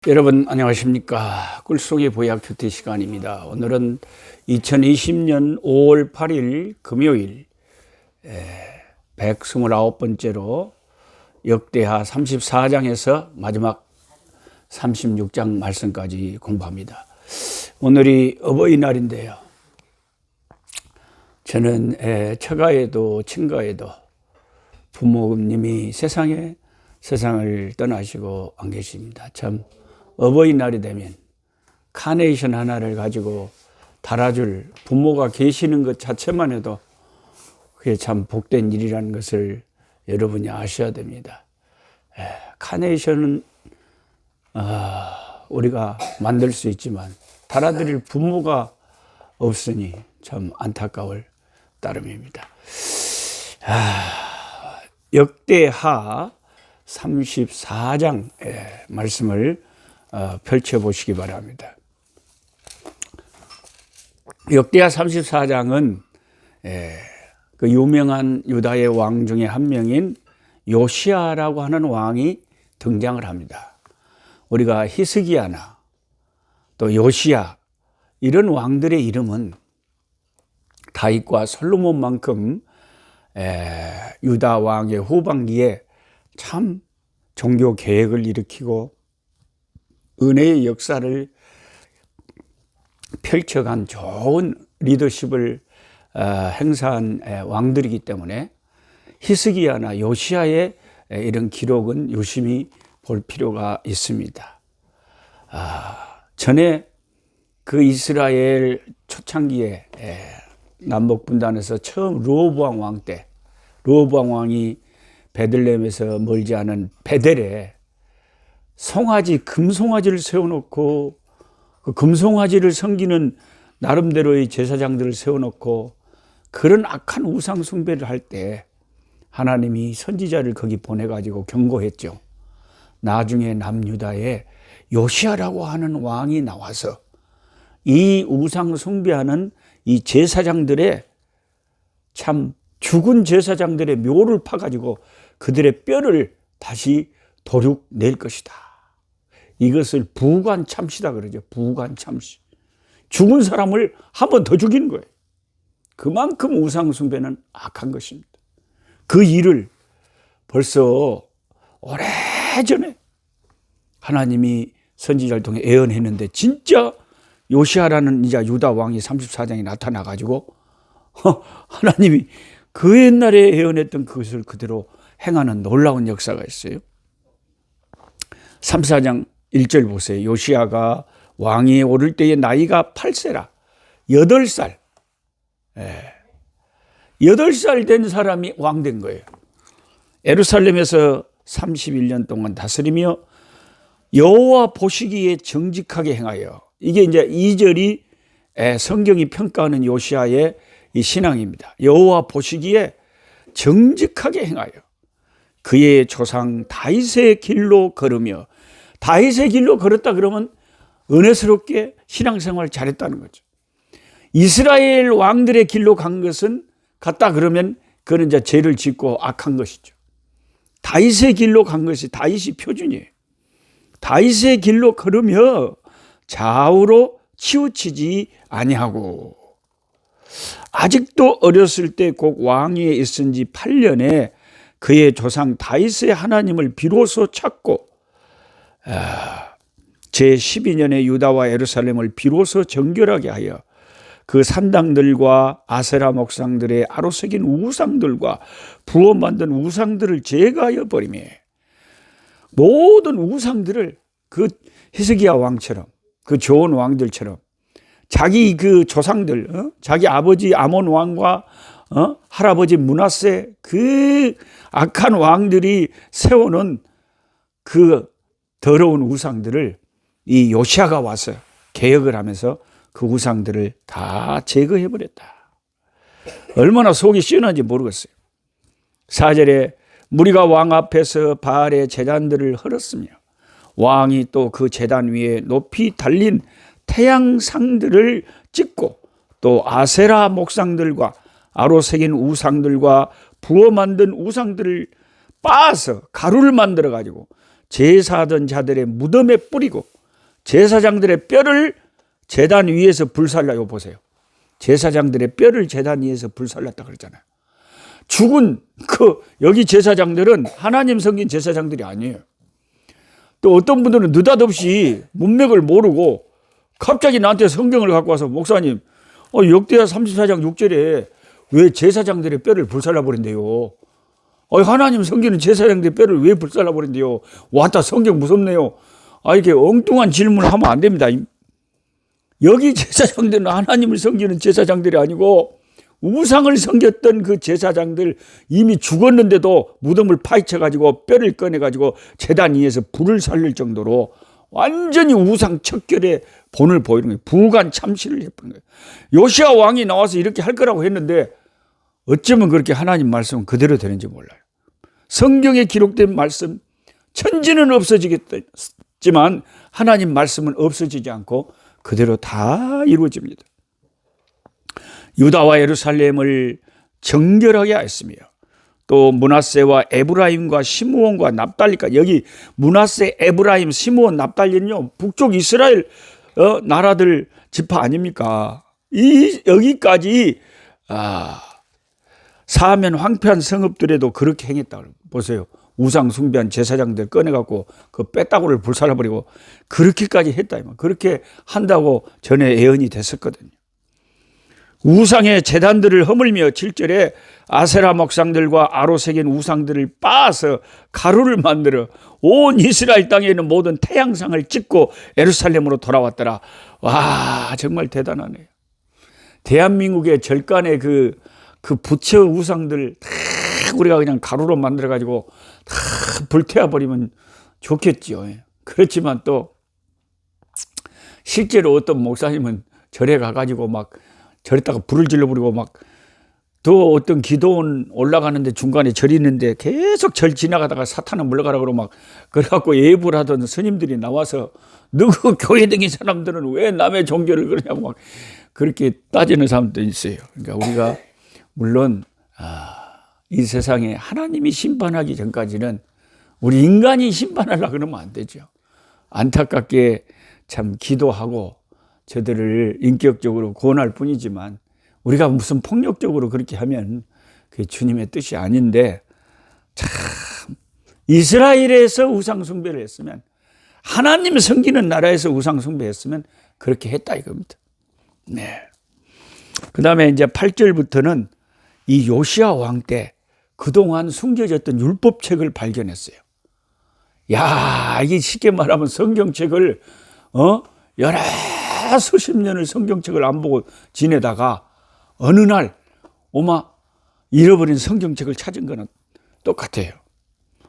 여러분 안녕하십니까. 꿀송이 보약 큐티 시간입니다. 오늘은 2020년 5월 8일 금요일 129번째로 역대하 34장에서 마지막 36장 말씀까지 공부합니다. 오늘이 어버이날인데요. 저는 처가에도 친가에도 부모님이 세상을 떠나시고 안 계십니다. 참 어버이날이 되면 카네이션 하나를 가지고 달아줄 부모가 계시는 것 자체만 해도 그게 참 복된 일이라는 것을 여러분이 아셔야 됩니다. 카네이션은 우리가 만들 수 있지만 달아드릴 부모가 없으니 참 안타까울 따름입니다. 역대하 34장의 말씀을 펼쳐보시기 바랍니다. 역대하 34장은 그 유명한 유다의 왕 중에 한 명인 요시야라고 하는 왕이 등장을 합니다. 우리가 히스기야나 또 요시야 이런 왕들의 이름은 다윗과 솔로몬만큼 유다 왕의 후반기에 참 종교 개혁을 일으키고 은혜의 역사를 펼쳐간 좋은 리더십을 행사한 왕들이기 때문에 히스기야나 요시야의 이런 기록은 유심히 볼 필요가 있습니다. 전에 그 이스라엘 초창기에 남북분단에서 처음 르호보암 왕 때 르호보암 왕이 베들레헴에서 멀지 않은 베델에 금송아지를 세워놓고 그 금송아지를 섬기는 나름대로의 제사장들을 세워놓고 그런 악한 우상 숭배를 할 때 하나님이 선지자를 거기 보내가지고 경고했죠. 나중에 남유다에 요시야라고 하는 왕이 나와서 이 우상 숭배하는 이 제사장들의 참 죽은 제사장들의 묘를 파가지고 그들의 뼈를 다시 도륙낼 것이다. 이것을 부관참시다 그러죠. 부관참시. 죽은 사람을 한 번 더 죽이는 거예요. 그만큼 우상 숭배는 악한 것입니다. 그 일을 벌써 오래전에 하나님이 선지자를 통해 예언했는데 진짜 요시야라는 이제 유다 왕이 34장에 나타나가지고 하나님이 그 옛날에 예언했던 그것을 그대로 행하는 놀라운 역사가 있어요. 34장 1절 보세요. 요시야가 왕위에 오를 때의 나이가 8세라. 8살. 8살 된 사람이 왕 된 거예요. 예루살렘에서 31년 동안 다스리며 여호와 보시기에 정직하게 행하여. 이게 이제 2절이 성경이 평가하는 요시야의 이 신앙입니다. 여호와 보시기에 정직하게 행하여 그의 조상 다윗의 길로 걸으며. 다윗의 길로 걸었다 그러면 은혜스럽게 신앙생활 잘했다는 거죠. 이스라엘 왕들의 길로 간 것은 갔다 그러면 그는 이제 죄를 짓고 악한 것이죠. 다윗의 길로 간 것이 다윗이 표준이에요. 다윗의 길로 걸으며 좌우로 치우치지 아니하고. 아직도 어렸을 때 곧 왕위에 있은 지 8년에 그의 조상 다윗의 하나님을 비로소 찾고 제12년에 유다와 예루살렘을 비로소 정결하게 하여 그 산당들과 아세라 목상들의 아로새긴 우상들과 부어 만든 우상들을 제거하여 버리며 모든 우상들을 그 히스기야 왕처럼 그 좋은 왕들처럼 자기 그 조상들 자기 아버지 아몬 왕과 할아버지 므낫세 그 악한 왕들이 세워놓은 그 더러운 우상들을 이 요시야가 와서 개혁을 하면서 그 우상들을 다 제거해버렸다. 얼마나 속이 시원한지 모르겠어요. 4절에 무리가 왕 앞에서 바알의 제단들을 헐었으며 왕이 또 그 제단 위에 높이 달린 태양상들을 찍고 또 아세라 목상들과 아로새긴 우상들과 부어 만든 우상들을 빻아서 가루를 만들어 가지고 제사하던 자들의 무덤에 뿌리고 제사장들의 뼈를 제단 위에서 불살라요. 보세요. 제사장들의 뼈를 제단 위에서 불살랐다 그러잖아요. 죽은 여기 제사장들은 하나님 섬긴 제사장들이 아니에요. 또 어떤 분들은 느닷없이 문맥을 모르고 갑자기 나한테 성경을 갖고 와서 목사님 역대하 34장 6절에 왜 제사장들의 뼈를 불살라버린대요. 하나님 섬기는 제사장들의 뼈를 왜 불살라버린대요. 왔다 성경 무섭네요. 이렇게 엉뚱한 질문을 하면 안 됩니다. 여기 제사장들은 하나님을 섬기는 제사장들이 아니고 우상을 섬겼던 그 제사장들 이미 죽었는데도 무덤을 파헤쳐가지고 뼈를 꺼내가지고 제단 위에서 불을 살릴 정도로 완전히 우상 척결의 본을 보이는 거예요. 부관 참시를 해버린 거예요. 요시야 왕이 나와서 이렇게 할 거라고 했는데 어쩌면 그렇게 하나님 말씀은 그대로 되는지 몰라요. 성경에 기록된 말씀, 천지는 없어지겠지만 하나님 말씀은 없어지지 않고 그대로 다 이루어집니다. 유다와 예루살렘을 정결하게 하였으며 또 므낫세와 에브라임과 시므온과 납달리까지, 여기 므낫세, 에브라임, 시므온, 납달리는요 북쪽 이스라엘 나라들 지파 아닙니까? 여기까지 사면 황폐한 성읍들에도 그렇게 행했다. 보세요. 우상 숭배한 제사장들 꺼내갖고 그 뼈다구를 불살라버리고 그렇게까지 했다. 그렇게 한다고 전에 예언이 됐었거든요. 우상의 제단들을 허물며 7절에 아세라 목상들과 아로 새긴 우상들을 빻아서 가루를 만들어 온 이스라엘 땅에 있는 모든 태양상을 찍고 예루살렘으로 돌아왔더라. 와, 정말 대단하네요. 대한민국의 절간의 그 부처 우상들 다 우리가 그냥 가루로 만들어가지고 다 불태워버리면 좋겠지요. 그렇지만 또 실제로 어떤 목사님은 절에 가가지고 막 절에다가 불을 질러버리고 막 또 어떤 기도원 올라가는데 중간에 절 있는데 계속 절 지나가다가 사탄은 물러가라 그러고 막 그래갖고 예불 하던 스님들이 나와서 누구 교회 등인 사람들은 왜 남의 종교를 그러냐고 막 그렇게 따지는 사람도 있어요. 그러니까 우리가 물론 이 세상에 하나님이 심판하기 전까지는 우리 인간이 심판하려고 그러면 안 되죠. 안타깝게 참 기도하고 저들을 인격적으로 구원할 뿐이지만 우리가 무슨 폭력적으로 그렇게 하면 그게 주님의 뜻이 아닌데, 참 이스라엘에서 우상 숭배를 했으면, 하나님 섬기는 나라에서 우상 숭배했으면 그렇게 했다 이겁니다. 네. 그 다음에 이제 8절부터는 이 요시야 왕 때 그동안 숨겨졌던 율법책을 발견했어요. 야, 이게 쉽게 말하면 성경책을 여러 수십 년을 성경책을 안 보고 지내다가 어느 날 잃어버린 성경책을 찾은 거는 똑같아요.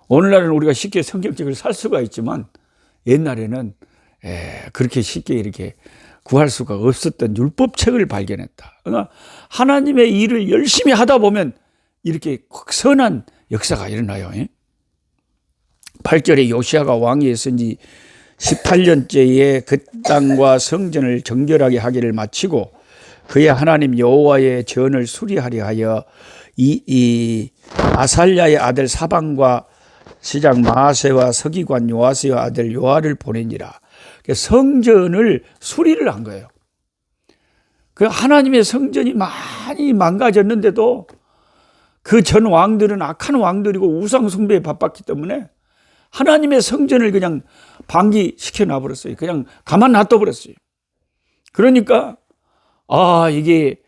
오늘날은 우리가 쉽게 성경책을 살 수가 있지만 옛날에는 그렇게 쉽게 이렇게 구할 수가 없었던 율법책을 발견했다. 그러니까 하나님의 일을 열심히 하다 보면 이렇게 선한 역사가 일어나요. 8절에 요시야가 왕위에 쓴 지 18년째에 그 땅과 성전을 정결하게 하기를 마치고 그의 하나님 여호와의 전을 수리하려 하여 이 아살랴의 아들 사방과 시장 마아세와 서기관 요아스의 아들 요아를 보내니라. 성전을 수리를 한 거예요. 그 하나님의 성전이 많이 망가졌는데도 그 전 왕들은 악한 왕들이고 우상 숭배에 바빴기 때문에 하나님의 성전을 그냥 방기시켜 놔버렸어요. 그냥 가만 놔둬버렸어요. 그러니까 이게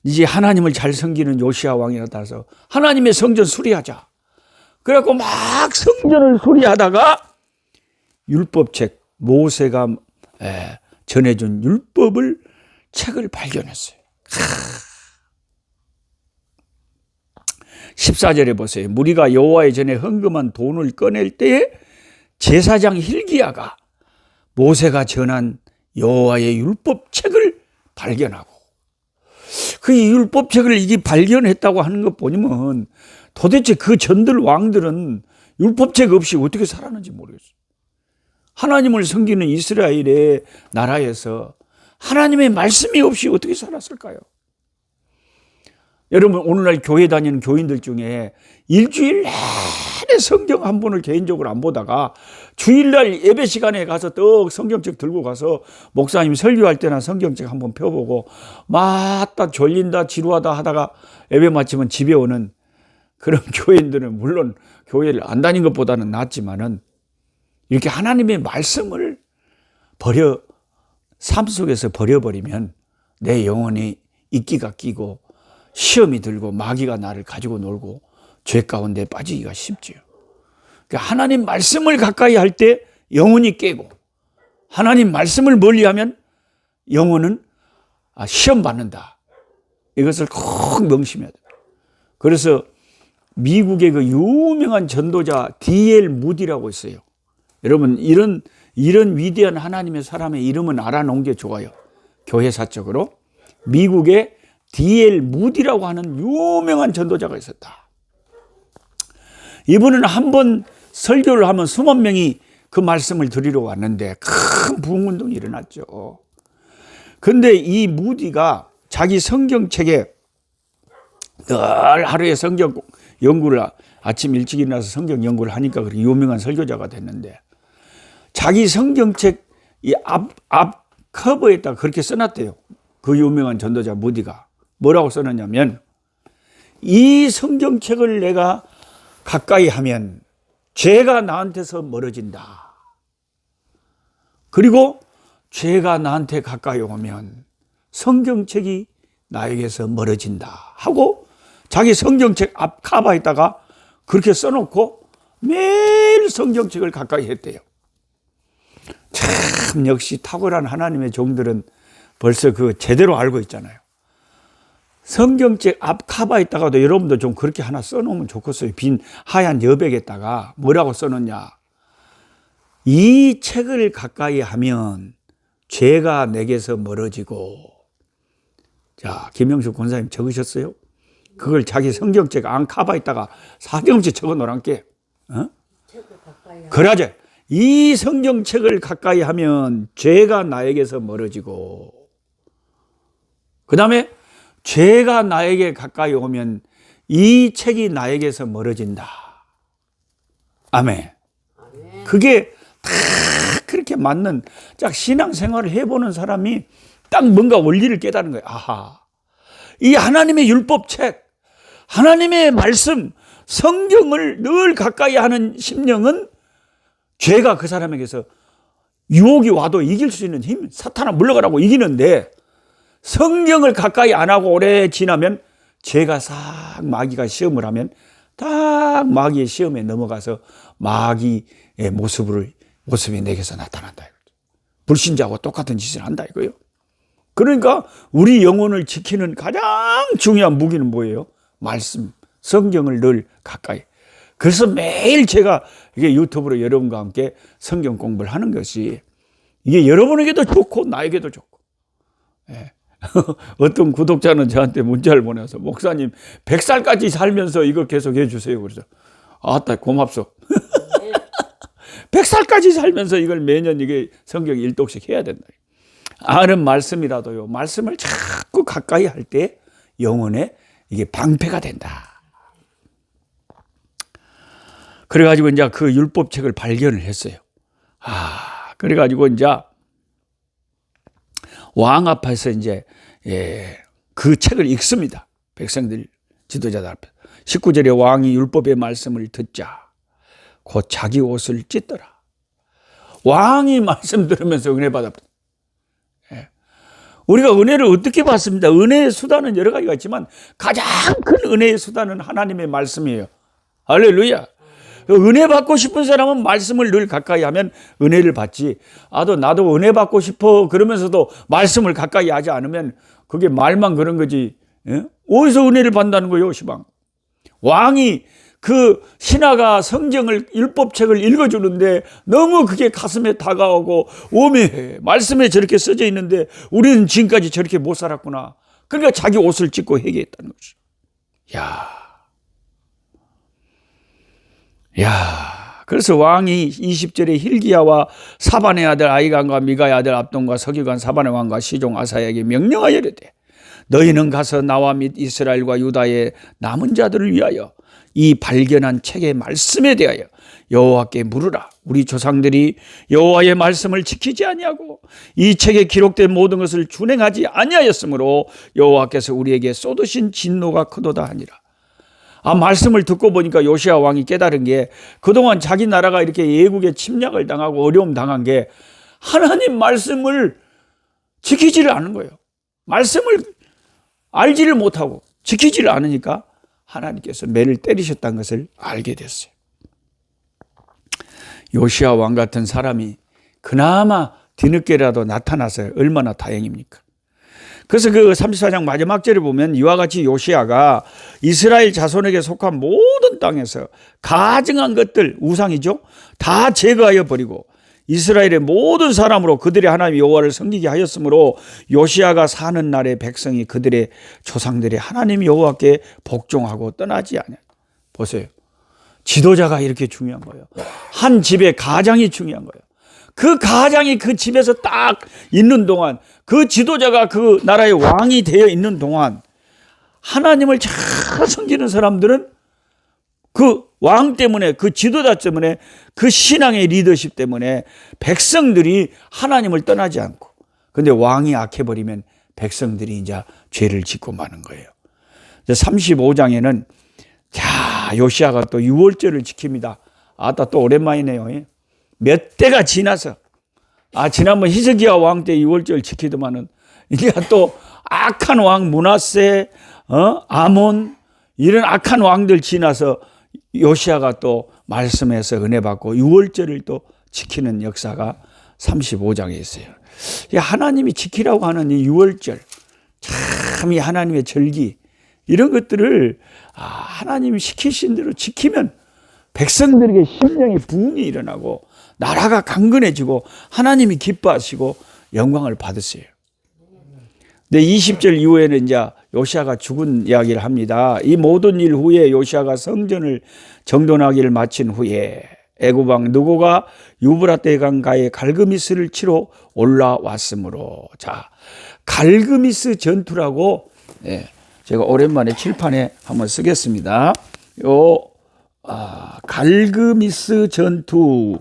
이제 하나님을 잘 섬기는 요시야 왕이 나타나서 하나님의 성전 수리하자. 그래갖고 막 성전을 수리하다가 율법책, 모세가 전해준 율법을 책을 발견했어요. 14절에 보세요. 무리가 여호와의 전에 헌금한 돈을 꺼낼 때에 제사장 hil기야가 모세가 전한 여호와의 율법책을 발견하고, 그 율법책을 이게 발견했다고 하는 것 보면 도대체 그 전들 왕들은 율법책 없이 어떻게 살았는지 모르겠어요. 하나님을 섬기는 이스라엘의 나라에서 하나님의 말씀이 없이 어떻게 살았을까요? 여러분 오늘날 교회 다니는 교인들 중에 일주일 내내 성경 한 번을 개인적으로 안 보다가 주일날 예배 시간에 가서 떡 성경책 들고 가서 목사님 설교할 때나 성경책 한번 펴보고 맞다 졸린다 지루하다 하다가 예배 마치면 집에 오는 그런 교인들은 물론 교회를 안 다닌 것보다는 낫지만은 이렇게 하나님의 말씀을 삶 속에서 버려버리면 내 영혼이 이끼가 끼고 시험이 들고 마귀가 나를 가지고 놀고 죄 가운데 빠지기가 쉽지요. 그러니까 하나님 말씀을 가까이 할 때 영혼이 깨고 하나님 말씀을 멀리하면 영혼은 시험 받는다. 이것을 꼭 명심해야 돼요. 그래서 미국의 그 유명한 전도자 D.L. 무디라고 있어요. 여러분 이런 위대한 하나님의 사람의 이름은 알아놓은 게 좋아요. 교회사적으로 미국의 D.L. 무디라고 하는 유명한 전도자가 있었다. 이분은 한 번 설교를 하면 수만 명이 그 말씀을 들으러 왔는데 큰 부흥운동이 일어났죠. 그런데 이 무디가 자기 성경책에 늘 하루에 성경 연구를 아침 일찍 일어나서 성경 연구를 하니까 그렇게 유명한 설교자가 됐는데 자기 성경책 이 앞 커버에다 그렇게 써놨대요. 그 유명한 전도자 무디가 뭐라고 써놨냐면 이 성경책을 내가 가까이 하면 죄가 나한테서 멀어진다. 그리고 죄가 나한테 가까이 오면 성경책이 나에게서 멀어진다 하고 자기 성경책 앞 카바에다가 그렇게 써놓고 매일 성경책을 가까이 했대요. 참 역시 탁월한 하나님의 종들은 벌써 그 제대로 알고 있잖아요. 성경책 앞 카바에다가도 여러분도 좀 그렇게 하나 써놓으면 좋겠어요. 빈 하얀 여백에다가 뭐라고 써놓냐. 이 책을 가까이 하면 죄가 내게서 멀어지고. 자, 김영숙 권사님 적으셨어요? 그걸 자기 성경책 안 카바에다가 사경없이 적어 놓으란께. 그러자 이 성경책을 가까이 하면 죄가 나에게서 멀어지고 그 다음에 죄가 나에게 가까이 오면 이 책이 나에게서 멀어진다. 아멘. 그게 다 그렇게 맞는 딱 신앙생활을 해보는 사람이 딱 뭔가 원리를 깨달은 거예요. 아하, 이 하나님의 율법책, 하나님의 말씀, 성경을 늘 가까이 하는 심령은 죄가 그 사람에게서 유혹이 와도 이길 수 있는 힘, 사탄아 물러가라고 이기는데 성경을 가까이 안 하고 오래 지나면 죄가 싹 마귀가 시험을 하면 딱 마귀의 시험에 넘어가서 마귀의 모습이 내게서 나타난다. 불신자하고 똑같은 짓을 한다 이거예요. 그러니까 우리 영혼을 지키는 가장 중요한 무기는 뭐예요? 말씀, 성경을 늘 가까이. 그래서 매일 제가 이게 유튜브로 여러분과 함께 성경 공부를 하는 것이 이게 여러분에게도 좋고 나에게도 좋고. 예. 어떤 구독자는 저한테 문자를 보내서 목사님 100살까지 살면서 이거 계속 해주세요. 그래서 아따 고맙소. 100살까지 살면서 이걸 매년 이게 성경 1독씩 해야 된다. 아는 말씀이라도요. 말씀을 자꾸 가까이 할 때 영혼에 이게 방패가 된다. 그래가지고 이제 그 율법책을 발견을 했어요. 그래가지고 이제 왕 앞에서 이제 그 책을 읽습니다. 백성들, 지도자들 앞에. 19절에 왕이 율법의 말씀을 듣자 곧 자기 옷을 찢더라. 왕이 말씀 들으면서 은혜 받았다. 우리가 은혜를 어떻게 받습니다? 은혜의 수단은 여러 가지가 있지만 가장 큰 은혜의 수단은 하나님의 말씀이에요. 할렐루야. 은혜 받고 싶은 사람은 말씀을 늘 가까이 하면 은혜를 받지. 나도 은혜 받고 싶어 그러면서도 말씀을 가까이 하지 않으면 그게 말만 그런 거지. 예? 어디서 은혜를 받는다는 거예요, 시방. 왕이 그 신하가 성경을 율법책을 읽어주는데 너무 그게 가슴에 다가오고 오매해. 말씀에 저렇게 써져 있는데 우리는 지금까지 저렇게 못 살았구나. 그러니까 자기 옷을 찢고 회개했다는 거죠. 그래서 왕이 20절에 hil기야와 사반의 아들 아이간과 미가의 아들 압돈과 서기관 사반의 왕과 시종 아사야에게 명령하여 이르되 너희는 가서 나와 및 이스라엘과 유다의 남은 자들을 위하여 이 발견한 책의 말씀에 대하여 여호와께 물으라. 우리 조상들이 여호와의 말씀을 지키지 아니하고 이 책에 기록된 모든 것을 준행하지 아니하였으므로 여호와께서 우리에게 쏟으신 진노가 크도다 하니라. 말씀을 듣고 보니까 요시야 왕이 깨달은 게 그동안 자기 나라가 이렇게 예국에 침략을 당하고 어려움 당한 게 하나님 말씀을 지키지를 않은 거예요. 말씀을 알지를 못하고 지키지를 않으니까 하나님께서 매를 때리셨다는 것을 알게 됐어요. 요시야 왕 같은 사람이 그나마 뒤늦게라도 나타나서 얼마나 다행입니까? 그래서 그 34장 마지막 절에 보면 이와 같이 요시야가 이스라엘 자손에게 속한 모든 땅에서 가증한 것들, 우상이죠, 다 제거하여 버리고 이스라엘의 모든 사람으로 그들의 하나님 여호와를 섬기게 하였으므로 요시야가 사는 날에 백성이 그들의 조상들의 하나님 여호와께 복종하고 떠나지 않아요. 보세요. 지도자가 이렇게 중요한 거예요. 한 집의 가장이 중요한 거예요. 그 가장이 그 집에서 딱 있는 동안, 그 지도자가 그 나라의 왕이 되어 있는 동안 하나님을 잘 섬기는 사람들은 그 왕 때문에, 그 지도자 때문에, 그 신앙의 리더십 때문에 백성들이 하나님을 떠나지 않고, 근데 왕이 악해버리면 백성들이 이제 죄를 짓고 마는 거예요. 35장에는 자, 요시야가 또 유월절을 지킵니다. 또 오랜만이네요. 몇 대가 지나서, 지난번 히스기야 왕 때 유월절 지키더만은 이제 또 악한 왕 므낫세, 아몬, 이런 악한 왕들 지나서 요시야가 또 말씀에서 은혜 받고 유월절을 또 지키는 역사가 35장에 있어요. 하나님이 지키라고 하는 이 유월절, 참 이 하나님의 절기, 이런 것들을 하나님이 시키신 대로 지키면 백성들에게 심령의 부흥이 일어나고 나라가 강건해지고 하나님이 기뻐하시고 영광을 받으세요. 근데 20절 이후에는 이제 요시야가 죽은 이야기를 합니다. 이 모든 일 후에 요시야가 성전을 정돈하기를 마친 후에 애굽 왕 느고가 유브라데 강가에 갈그미스를 치러 올라왔으므로, 자, 갈그미스 전투라고, 제가 오랜만에 칠판에 한번 쓰겠습니다. 갈그미스 전투.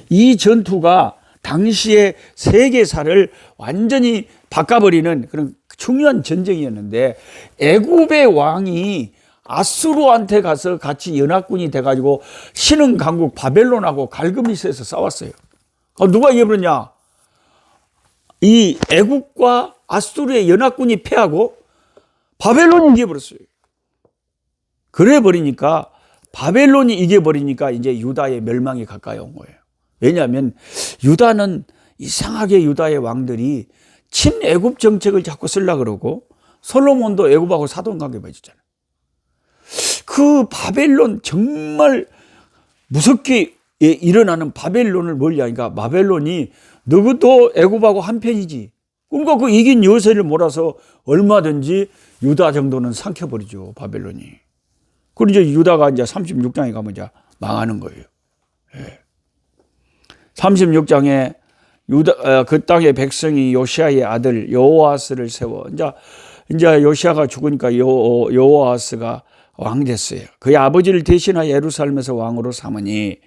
이 전투가 당시의 세계사를 완전히 바꿔버리는 그런 중요한 전쟁이었는데, 애굽의 왕이 아수르한테 가서 같이 연합군이 돼가지고 신흥 강국 바벨론하고 갈그미스에서 싸웠어요. 누가 이겨버렸냐? 이 애굽과 아수르의 연합군이 패하고 바벨론이 이겨버렸어요. 그래 버리니까, 바벨론이 이겨버리니까 이제 유다의 멸망이 가까이 온 거예요. 왜냐하면 유다는 이상하게 유다의 왕들이 친애굽 정책을 자꾸 쓰려고 그러고, 솔로몬도 애굽하고 사돈관계 맺었잖아요. 그 바벨론, 정말 무섭게 일어나는 바벨론을 멀리하니까 바벨론이 누구도 애굽하고 한편이지. 그러니까 그 이긴 여세를 몰아서 얼마든지 유다 정도는 삼켜버리죠, 바벨론이. 그리고 이제 유다가 이제 36장에 가면 이제 망하는 거예요. 36장에 그 땅의 백성이 요시야의 아들 여호아스를 세워, 이제 요시야가 죽으니까 여호아스가 왕 됐어요. 그의 아버지를 대신하여 예루살렘에서 왕으로 삼으니,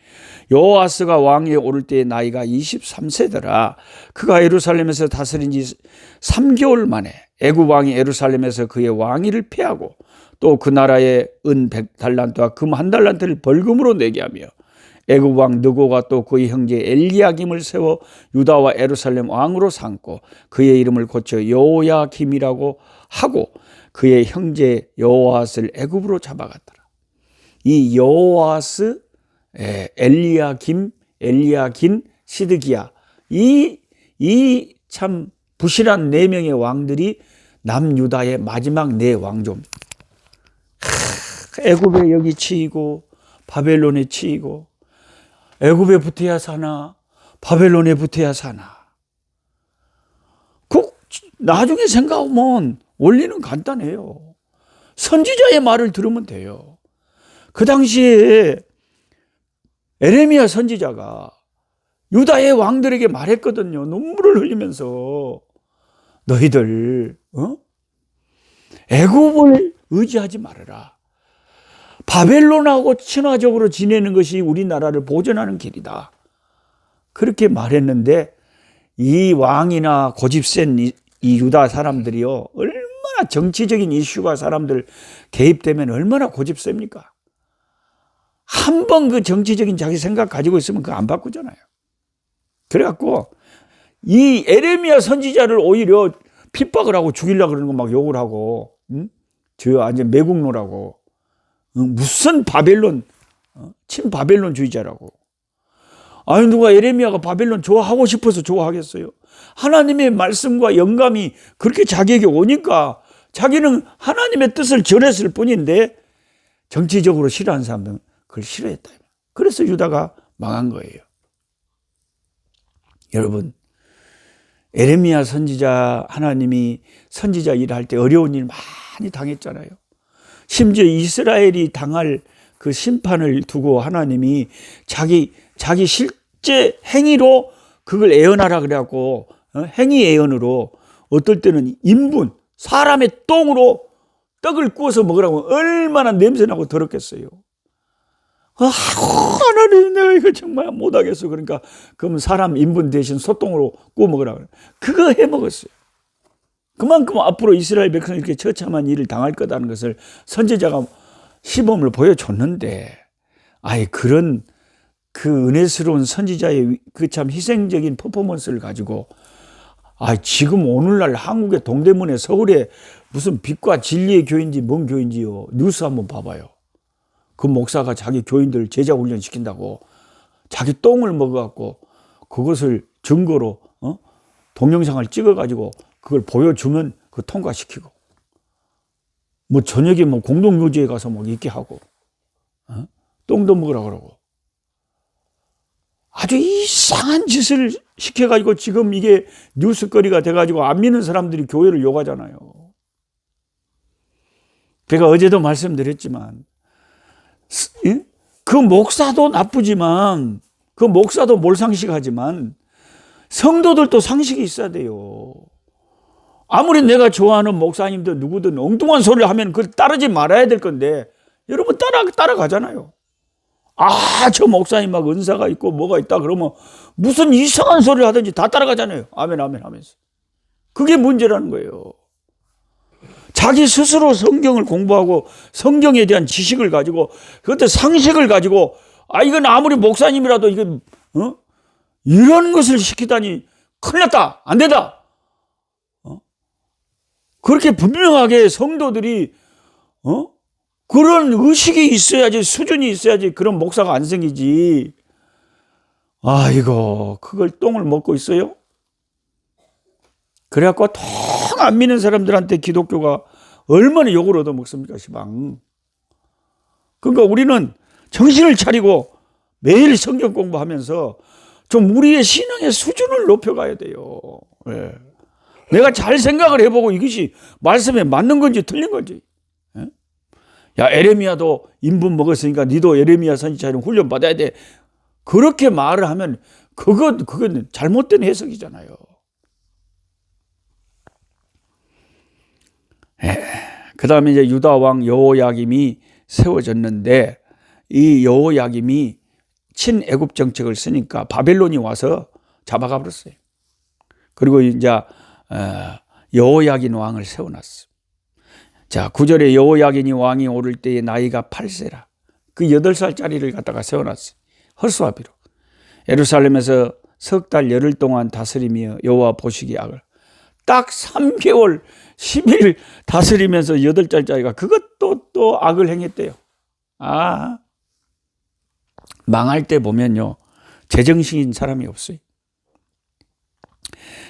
여호아스가 왕위에 오를 때의 나이가 23세더라. 그가 예루살렘에서 다스린 지 3개월 만에 애굽 왕이 예루살렘에서 그의 왕위를 폐하고 또 그 나라에 은 100달란트와 금 1달란트를 벌금으로 내게 하며, 애굽 왕 느고가 또 그의 형제 엘리야김을 세워 유다와 예루살렘 왕으로 삼고 그의 이름을 고쳐 여호야김이라고 하고 그의 형제 여호아스를 애굽으로 잡아갔더라. 이 여호아스, 엘리야김, 시드기야, 이 참 부실한 4명의 왕들이 남유다의 마지막 4왕조입니다. 애굽에 여기 치이고 바벨론에 치이고, 애굽에 붙어야 사나 바벨론에 붙어야 사나. 나중에 생각하면 원리는 간단해요. 선지자의 말을 들으면 돼요. 그 당시에 에레미야 선지자가 유다의 왕들에게 말했거든요. 눈물을 흘리면서 너희들 애굽을 의지하지 말아라. 바벨론하고 친화적으로 지내는 것이 우리나라를 보존하는 길이다. 그렇게 말했는데 이 왕이나 고집센 이 유다 사람들이요, 얼마나 정치적인 이슈가 사람들 개입되면 얼마나 고집셉니까? 한 번 그 정치적인 자기 생각 가지고 있으면 그거 안 바꾸잖아요. 그래갖고 이 에레미야 선지자를 오히려 핍박을 하고 죽이려고 그러는 거 막 욕을 하고, 저 완전 매국노라고, 무슨 바벨론, 친바벨론주의자라고. 아니, 누가 에레미야가 바벨론 좋아하고 싶어서 좋아하겠어요? 하나님의 말씀과 영감이 그렇게 자기에게 오니까 자기는 하나님의 뜻을 전했을 뿐인데 정치적으로 싫어하는 사람들은 그걸 싫어했다. 그래서 유다가 망한 거예요. 여러분, 에레미야 선지자, 하나님이 선지자 일을 할 때 어려운 일 많이 당했잖아요. 심지어 이스라엘이 당할 그 심판을 두고 하나님이 자기 실제 행위로 그걸 예언하라 그래갖고, 행위 예언으로 어떨 때는 인분, 사람의 똥으로 떡을 구워서 먹으라고 얼마나 냄새나고 더럽겠어요. 하나님, 내가 이거 정말 못하겠어. 그러니까 그러면 사람 인분 대신 소똥으로 구워 먹으라 그래. 그거 해 먹었어요. 그만큼 앞으로 이스라엘 백성이 이렇게 처참한 일을 당할 거다는 것을 선지자가 시범을 보여줬는데, 아예 그런 그 은혜스러운 선지자의 그 참 희생적인 퍼포먼스를 가지고, 지금 오늘날 한국의 동대문에 서울에 무슨 빛과 진리의 교인지 뭔 교인지요. 뉴스 한번 봐봐요. 그 목사가 자기 교인들 제자 훈련 시킨다고 자기 똥을 먹어갖고 그것을 증거로 동영상을 찍어가지고 그걸 보여주면 그 통과시키고, 뭐 저녁에 뭐 공동묘지에 가서 뭐 있게 하고, 똥도 먹으라 그러고, 아주 이상한 짓을 시켜가지고 지금 이게 뉴스거리가 돼가지고 안 믿는 사람들이 교회를 욕하잖아요. 제가 어제도 말씀드렸지만, 그 목사도 나쁘지만, 그 목사도 몰상식하지만 성도들도 상식이 있어야 돼요. 아무리 내가 좋아하는 목사님들 누구든 엉뚱한 소리를 하면 그걸 따르지 말아야 될 건데, 여러분 따라가잖아요. 저 목사님 막 은사가 있고 뭐가 있다 그러면 무슨 이상한 소리를 하든지 다 따라가잖아요. 아멘 아멘 하면서. 그게 문제라는 거예요. 자기 스스로 성경을 공부하고 성경에 대한 지식을 가지고, 그것도 상식을 가지고, 이건 아무리 목사님이라도 이건 이런 것을 시키다니 큰일 났다, 안 된다, 그렇게 분명하게 성도들이 그런 의식이 있어야지, 수준이 있어야지 그런 목사가 안 생기지. 이거 그걸 똥을 먹고 있어요? 그래갖고 통 안 믿는 사람들한테 기독교가 얼마나 욕을 얻어먹습니까, 시방. 그러니까 우리는 정신을 차리고 매일 성경 공부하면서 좀 우리의 신앙의 수준을 높여가야 돼요. 네. 내가 잘 생각을 해보고 이것이 말씀에 맞는 건지 틀린 건지. 야, 에레미야도 인분 먹었으니까 니도 에레미야 선지자처럼 훈련 받아야 돼. 그렇게 말을 하면 그건 잘못된 해석이잖아요. 그 다음에 이제 유다 왕 여호야김이 세워졌는데, 이 여호야김이 친애굽 정책을 쓰니까 바벨론이 와서 잡아가 버렸어요. 그리고 이제 여호야긴 왕을 세워놨어. 자, 9절에 여호야긴이 왕이 오를 때의 나이가 8세라. 그 8살짜리를 갖다가 세워놨어요. 헐수아비로. 예루살렘에서 석 달 열흘 동안 다스리며 여호와 보시기에 악을. 딱 3개월 10일 다스리면서 8살짜리가 그것도 또 악을 행했대요. 망할 때 보면요, 제정신인 사람이 없어요.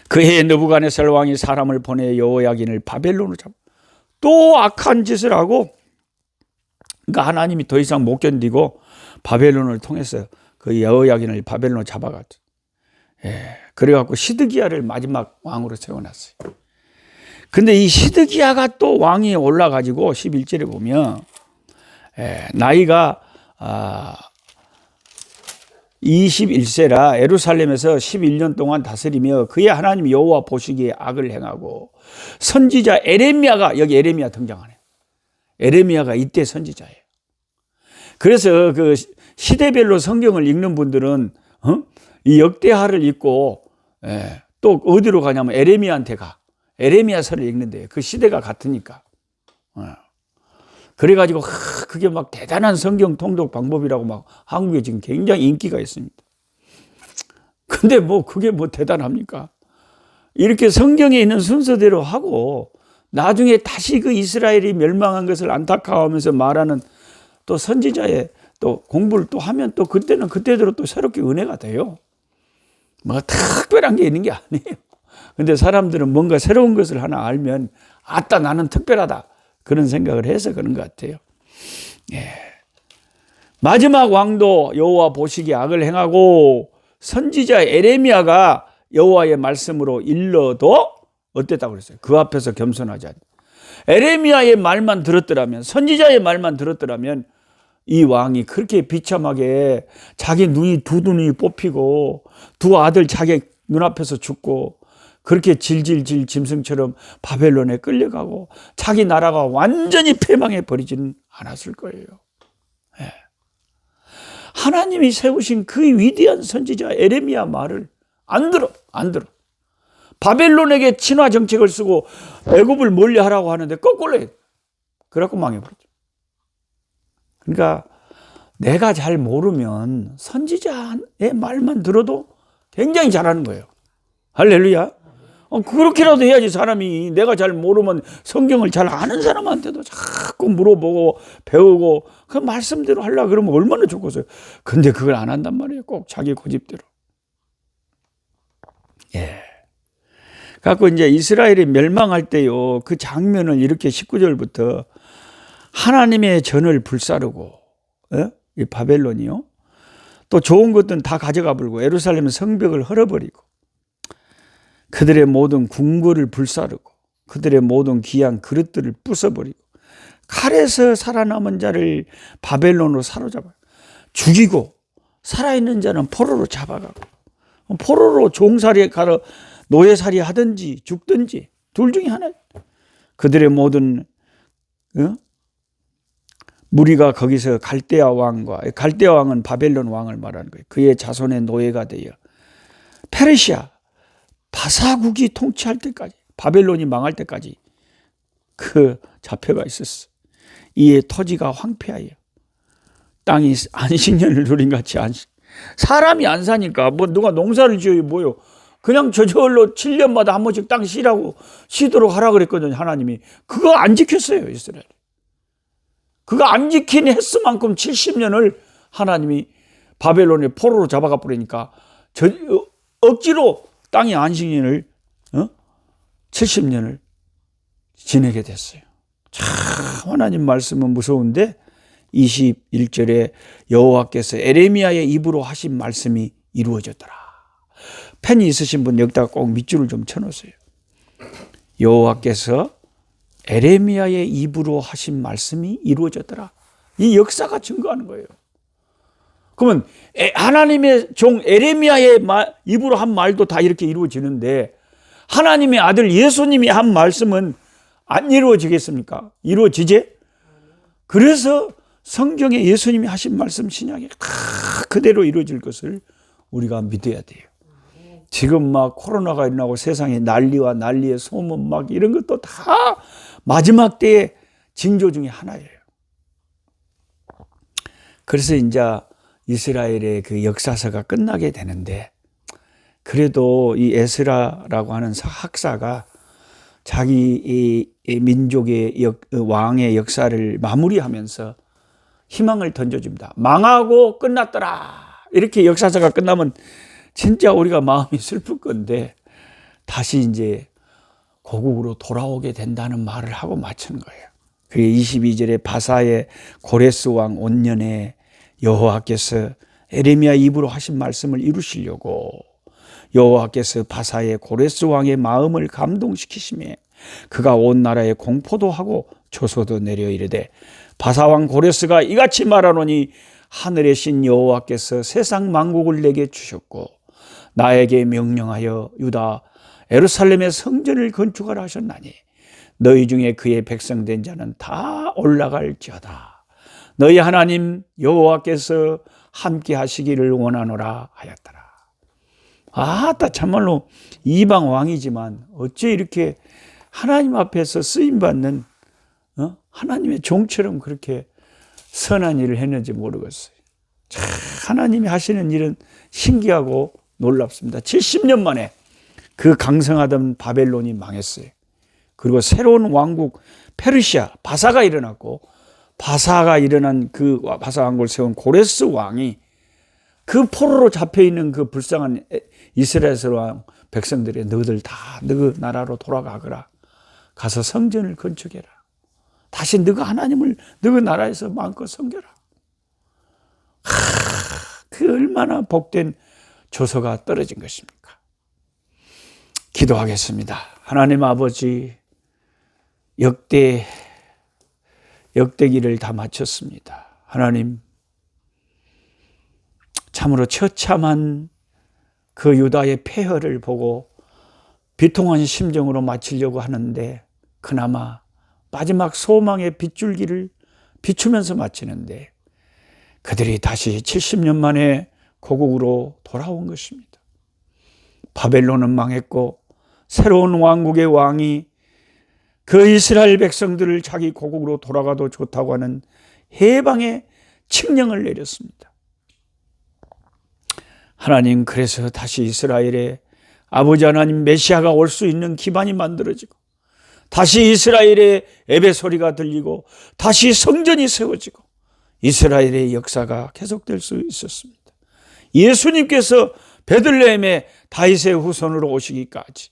그 해에 느부갓네살 왕이 사람을 보내 여호야긴을 바벨론으로 잡아. 또 악한 짓을 하고, 그러니까 하나님이 더 이상 못 견디고 바벨론을 통해서 그 여호야긴을 바벨론으로 잡아갔죠. 그래갖고 시드기야를 마지막 왕으로 세워놨어요. 근데 이 시드기야가 또 왕위에 올라가지고 11절에 보면 나이가 21세라 예루살렘에서 11년 동안 다스리며 그의 하나님 여호와 보시기에 악을 행하고 선지자 에레미야가, 여기 에레미야 등장하네. 에레미야가 이때 선지자예요. 그래서 그 시대별로 성경을 읽는 분들은 이 역대하를 읽고 또 어디로 가냐면 에레미야한테 가. 에레미야서를 읽는데요. 그 시대가 같으니까. 그래가지고 그게 막 대단한 성경 통독 방법이라고 막 한국에 지금 굉장히 인기가 있습니다. 근데 뭐 그게 뭐 대단합니까? 이렇게 성경에 있는 순서대로 하고 나중에 다시 그 이스라엘이 멸망한 것을 안타까워하면서 말하는 또 선지자의 또 공부를 또 하면 또 그때는 그때대로 또 새롭게 은혜가 돼요. 뭐 특별한 게 있는 게 아니에요. 근데 사람들은 뭔가 새로운 것을 하나 알면 아따 나는 특별하다 그런 생각을 해서 그런 것 같아요. 예. 마지막 왕도 여호와 보시기에 악을 행하고 선지자 에레미야가 여호와의 말씀으로 일러도 어땠다고 그랬어요? 그 앞에서 겸손하지 않다. 에레미야의 말만 들었더라면, 선지자의 말만 들었더라면 이 왕이 그렇게 비참하게 자기 두 눈이 뽑히고 두 아들 자기 눈앞에서 죽고 그렇게 질질질 짐승처럼 바벨론에 끌려가고 자기 나라가 완전히 패망해 버리지는 않았을 거예요. 예. 하나님이 세우신 그 위대한 선지자 에레미야 말을 안 들어. 바벨론에게 친화 정책을 쓰고 애굽을 멀리하라고 하는데 거꾸로 해. 그래갖고 망해버렸죠. 그러니까 내가 잘 모르면 선지자의 말만 들어도 굉장히 잘하는 거예요. 할렐루야. 그렇게라도 해야지. 사람이 내가 잘 모르면 성경을 잘 아는 사람한테도 자꾸 물어보고 배우고 그 말씀대로 하려고 그러면 얼마나 좋겠어요. 근데 그걸 안 한단 말이에요. 꼭 자기 고집대로. 예. 갖고 이제 이스라엘이 멸망할 때요, 그 장면을 이렇게 19절부터 하나님의 전을 불사르고, 이 바벨론이요, 또 좋은 것들은 다 가져가 버리고 예루살렘 성벽을 헐어버리고 그들의 모든 궁궐을 불사르고 그들의 모든 귀한 그릇들을 부숴버리고 칼에서 살아남은 자를 바벨론으로 사로잡아 죽이고 살아있는 자는 포로로 잡아가고 포로로 종살이에 가서 노예살이 하든지 죽든지 둘 중에 하나. 그들의 모든 무리가 거기서 갈대아 왕은 바벨론 왕을 말하는 거예요. 그의 자손의 노예가 되어 페르시아 바사국이 통치할 때까지, 바벨론이 망할 때까지 그 자표가 있었어. 이에 토지가 황폐하여 땅이 안식년을 누린 같이 사람이 안 사니까 뭐 누가 농사를 지어요 뭐요. 그냥 저절로 7년마다 한 번씩 땅 쉬도록 하라 그랬거든요. 하나님이. 그거 안 지켰어요. 이스라엘. 그거 안 지킨 횟수만큼 70년을 하나님이 바벨론의 포로로 잡아가 버리니까 억지로 땅의 안식년을 70년을 지내게 됐어요. 참 하나님 말씀은 무서운데 21절에 여호와께서 에레미야의 입으로 하신 말씀이 이루어졌더라. 펜이 있으신 분 여기다가 꼭 밑줄을 좀 쳐놓으세요. 여호와께서 에레미야의 입으로 하신 말씀이 이루어졌더라. 이 역사가 증거하는 거예요. 그러면 하나님의 종 에레미야의 입으로 한 말도 다 이렇게 이루어지는데 하나님의 아들 예수님이 한 말씀은 안 이루어지겠습니까? 이루어지지? 그래서 성경에 예수님이 하신 말씀 신약에 다 그대로 이루어질 것을 우리가 믿어야 돼요. 지금 막 코로나가 일어나고 세상에 난리와 난리의 소문 막 이런 것도 다 마지막 때의 징조 중에 하나예요. 그래서 이제 이스라엘의 그 역사서가 끝나게 되는데 그래도 이 에스라라고 하는 학사가 자기 이 민족의 왕의 역사를 마무리하면서 희망을 던져줍니다. 망하고 끝났더라. 이렇게 역사서가 끝나면 진짜 우리가 마음이 슬플 건데 다시 이제 고국으로 돌아오게 된다는 말을 하고 마치는 거예요. 그게 22절에 바사의 고레스 왕 5년에 여호와께서 에레미야 입으로 하신 말씀을 이루시려고 여호와께서 바사의 고레스 왕의 마음을 감동시키시며 그가 온 나라에 공포도 하고 조소도 내려 이르되 바사 왕 고레스가 이같이 말하노니 하늘의 신 여호와께서 세상 만국을 내게 주셨고 나에게 명령하여 유다 예루살렘의 성전을 건축하라 하셨나니 너희 중에 그의 백성된 자는 다 올라갈지어다. 너희 하나님 여호와께서 함께 하시기를 원하노라 하였더라. 아따, 참말로 이방 왕이지만 어째 이렇게 하나님 앞에서 쓰임받는 하나님의 종처럼 그렇게 선한 일을 했는지 모르겠어요. 참 하나님이 하시는 일은 신기하고 놀랍습니다. 70년 만에 그 강성하던 바벨론이 망했어요. 그리고 새로운 왕국 페르시아 바사가 일어났고, 바사가 일어난 그 바사 왕국을 세운 고레스 왕이 그 포로로 잡혀있는 그 불쌍한 이스라엘 왕 백성들이 너희들 다 너희 나라로 돌아가거라. 가서 성전을 건축해라. 다시 너희 하나님을 너희 나라에서 마음껏 섬겨라. 그 얼마나 복된 조서가 떨어진 것입니까? 기도하겠습니다. 하나님 아버지, 역대기를 다 마쳤습니다. 하나님, 참으로 처참한 그 유다의 폐허를 보고 비통한 심정으로 마치려고 하는데, 그나마 마지막 소망의 빗줄기를 비추면서 마치는데, 그들이 다시 70년 만에 고국으로 돌아온 것입니다. 바벨론은 망했고 새로운 왕국의 왕이 그 이스라엘 백성들을 자기 고국으로 돌아가도 좋다고 하는 해방의 칙령을 내렸습니다. 하나님, 그래서 다시 이스라엘에 아버지 하나님 메시아가 올 수 있는 기반이 만들어지고, 다시 이스라엘의 예배 소리가 들리고, 다시 성전이 세워지고, 이스라엘의 역사가 계속될 수 있었습니다. 예수님께서 베들레헴의 다윗의 후손으로 오시기까지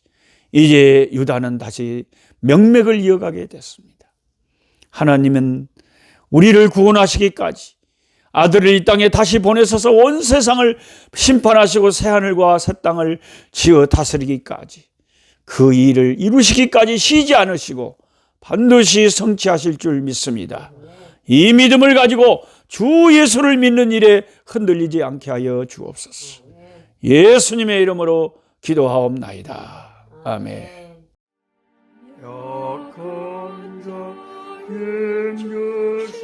이제 유다는 다시 명맥을 이어가게 됐습니다. 하나님은 우리를 구원하시기까지 아들을 이 땅에 다시 보내셔서 온 세상을 심판하시고 새하늘과 새 땅을 지어 다스리기까지, 그 일을 이루시기까지 쉬지 않으시고 반드시 성취하실 줄 믿습니다. 이 믿음을 가지고 주 예수를 믿는 일에 흔들리지 않게 하여 주옵소서. 예수님의 이름으로 기도하옵나이다. 아멘. 약한 자 힘쓰고